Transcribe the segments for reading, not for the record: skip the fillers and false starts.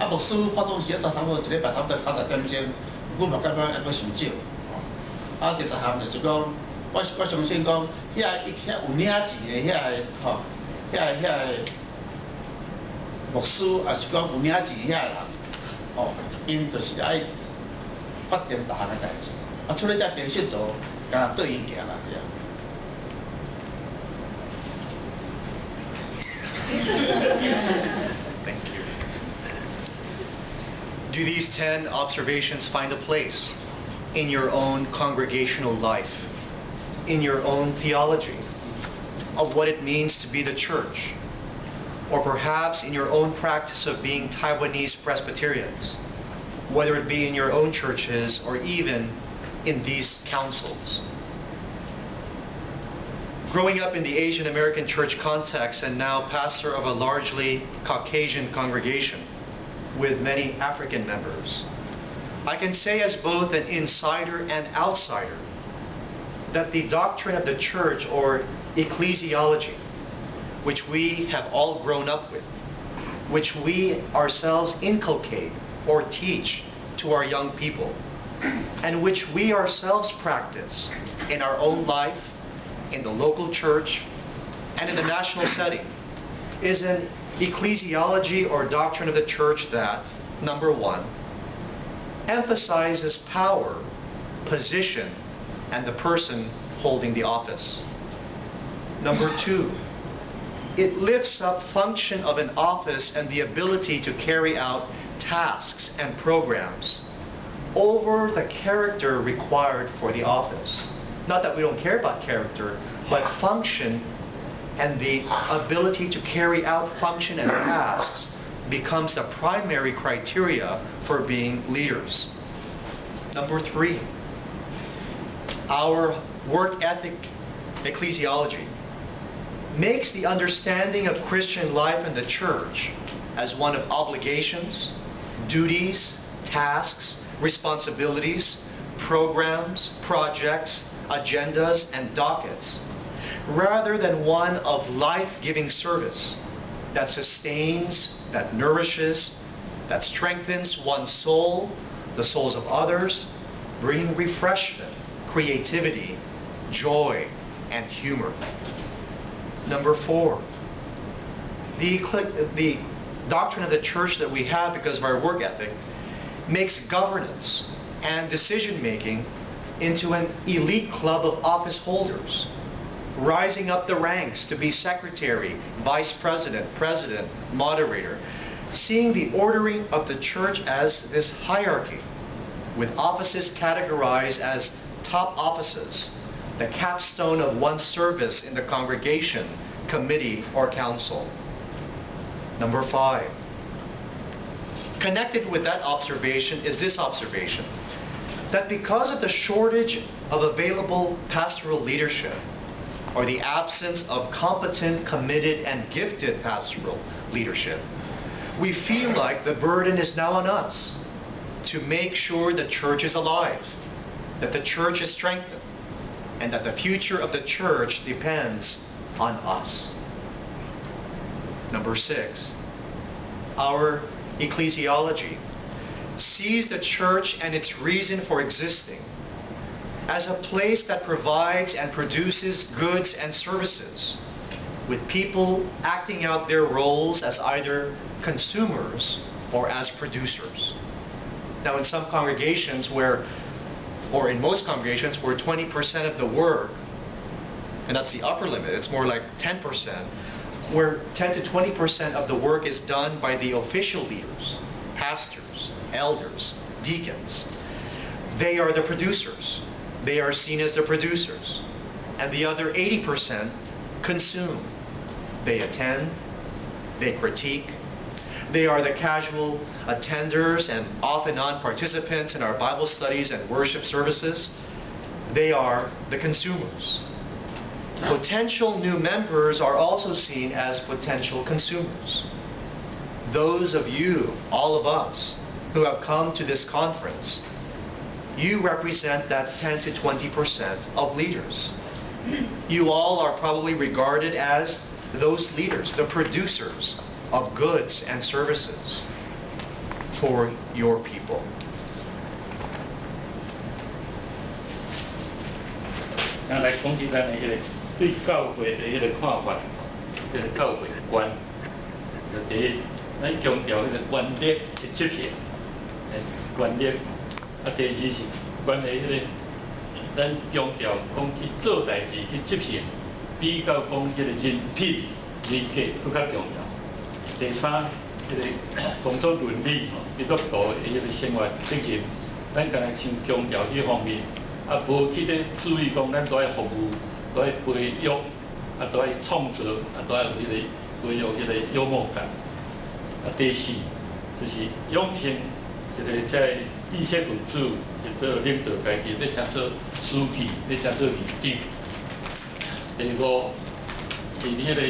牧师发通时差不多一礼拜差不多30点钟，我嘛感觉还佫伤少。第十项就是讲，我相信讲，遐有领钱的遐牧师，也是讲有领钱的遐人，因就是爱决定大项的代志，出咧只平信徒，敢对伊行啦，对啊。Thank you. Do these 10 observations find a place in your own congregational life, in your own theology of what it means to be the church, or perhaps in your own practice of being Taiwanese Presbyterians, whether it be in your own churches or even in these councils? Growing up in the Asian American church context and now pastor of a largely Caucasian congregation with many African members, I can say as both an insider and outsider that the doctrine of the church, or ecclesiology, which we have all grown up with, which we ourselves inculcate or teach to our young people, and which we ourselves practice in our own life, in the local church, and in the national setting, is an ecclesiology or doctrine of the church that, number one, emphasizes power, position, and the person holding the office. Number two, it lifts up function of an office and the ability to carry out tasks and programs over the character required for the office. Not that we don't care about character, but function and the ability to carry out function and tasks becomes the primary criteria for being leaders. Number three, our work ethic ecclesiology makes the understanding of Christian life in the church as one of obligations, duties, tasks, responsibilities, programs, projects, agendas, and dockets, rather than one of life-giving service that sustains, that nourishes, that strengthens one's soul, the souls of others, bringing refreshment, creativity, joy, and humor. Number four, the doctrine of the church that we have because of our work ethic makes governance and decision-making into an elite club of office holders, rising up the ranks to be secretary, vice president, president, moderator, seeing the ordering of the church as this hierarchy, with offices categorized as top offices, the capstone of one's service in the congregation, committee, or council. Number five, connected with that observation is this observation, that because of the shortage of available pastoral leadership, or the absence of competent, committed, and gifted pastoral leadership, we feel like the burden is now on us to make sure the church is alive, that the church is strengthened, and that the future of the church depends on us. Number six, our ecclesiology sees the church and its reason for existing as a place that provides and produces goods and services, with people acting out their roles as either consumers or as producers. Now, in some congregations or in most congregations where 20% of the work, and that's the upper limit, it's more like 10%, where 10 to 20% of the work is done by the official leaders, pastors, elders, deacons. They are the producers. They are seen as the producers. And the other 80% consume. They attend, they critique, they are the casual attenders and off and on participants in our Bible studies and worship services. They are the consumers. Potential new members are also seen as potential consumers. Those of you, all of us, who have come to this conference, you represent that 10 to 20% of leaders. You all are probably regarded as those leaders, the producers of goods and services. for your people. Now, 来讲起咱的迄个对教会的迄个看法，迄个教会观，就第一，咱强调迄个原则去执行，原则。啊，第二是关于迄个，咱强调讲去做代志去执行，比较讲迄个人品、人格更较重要。第三，迄个工作伦理吼，基督徒的迄个生活责任，咱敢若先强调迄方面。 啊，无去咧注意讲，咱都爱服务，都爱培育，啊，都爱创造，啊，都爱有迄个培育迄个幽默感。啊，第四就是养成一个在知识分子，亦做领导家己，要才做书记，要才做议长。第五是迄个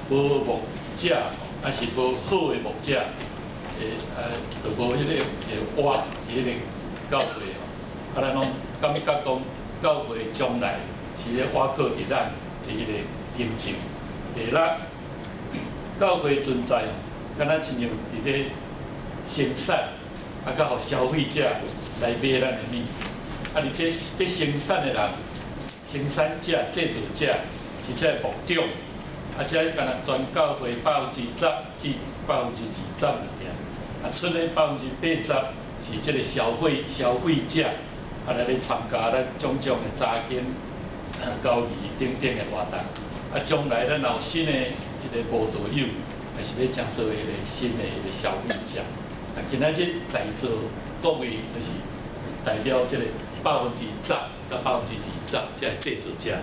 无牧者，啊是无好的牧者，就无迄个活迄个教会。 啊，咱拢感觉讲，教会将来是咧瓦靠伫咱的迄个经济。第六，教会存在，敢若亲像伫咧生产，啊，甲互消费者来买咱的物。啊，而且咧生产的人、生产者、制造者是这目中，啊，这敢若全教会10%至20%物件，啊，剩的80%是这个消费者。 啊，来咧参加咱种种的查经、交易等等的活动。啊，将来咱有新的迄个慕道友，也是咧讲做迄个新的迄个消费者。啊，今仔日在座各位就是代表这个10%到20%这制造者。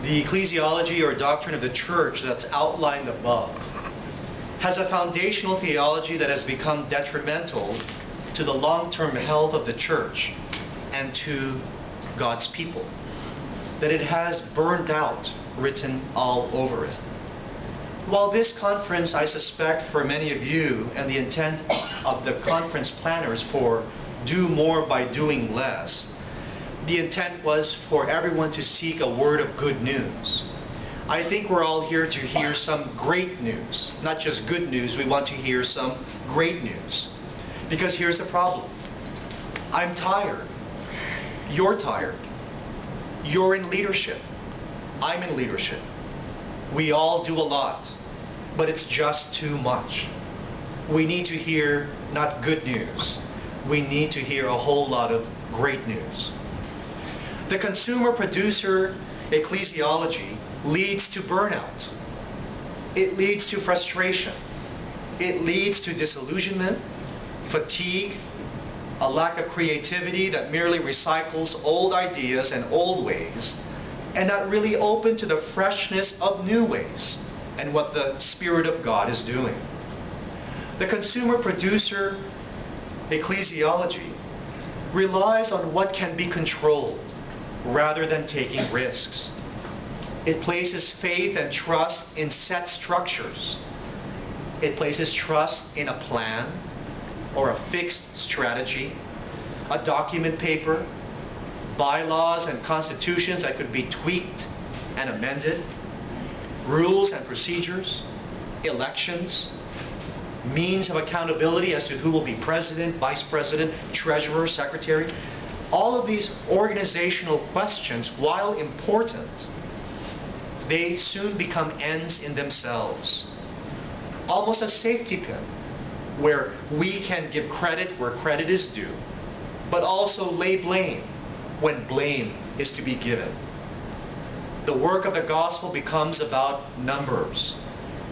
The ecclesiology or doctrine of the church that's outlined above has a foundational theology that has become detrimental to the long-term health of the church and to God's people. That it has burned out written all over it. While this conference, I suspect for many of you, and the intent of the conference planners for do more by doing less, the intent was for everyone to seek a word of good news. I think we're all here to hear some great news. Not just good news, we want to hear some great news. Because here's the problem. I'm tired. You're tired. You're in leadership. I'm in leadership. We all do a lot, but it's just too much. We need to hear not good news. We need to hear a whole lot of great news. The consumer-producer ecclesiology leads to burnout. It leads to frustration. It leads to disillusionment, fatigue, a lack of creativity that merely recycles old ideas and old ways, and not really open to the freshness of new ways and what the Spirit of God is doing. The consumer-producer ecclesiology relies on what can be controlled rather than taking risks. It places faith and trust in set structures. It places trust in a plan or a fixed strategy, a document paper, bylaws and constitutions that could be tweaked and amended, rules and procedures, elections, means of accountability as to who will be president, vice president, treasurer, secretary. All of these organizational questions, while important, they soon become ends in themselves. Almost a safety pin, where we can give credit where credit is due, but also lay blame when blame is to be given. The work of the gospel becomes about numbers.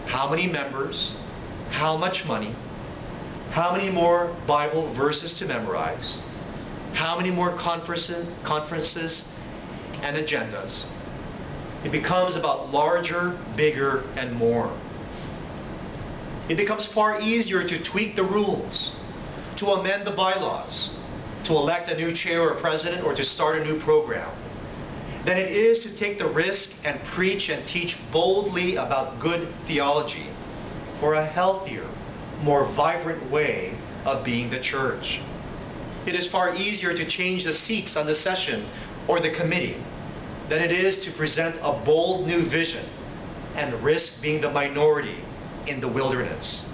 How many members? How much money? How many more Bible verses to memorize? How many more conferences and agendas? It becomes about larger, bigger, and more. It becomes far easier to tweak the rules, to amend the bylaws, to elect a new chair or president, or to start a new program, than it is to take the risk and preach and teach boldly about good theology for a healthier, more vibrant way of being the church. It is far easier to change the seats on the session or the committee than it is to present a bold new vision and risk being the minority in the wilderness.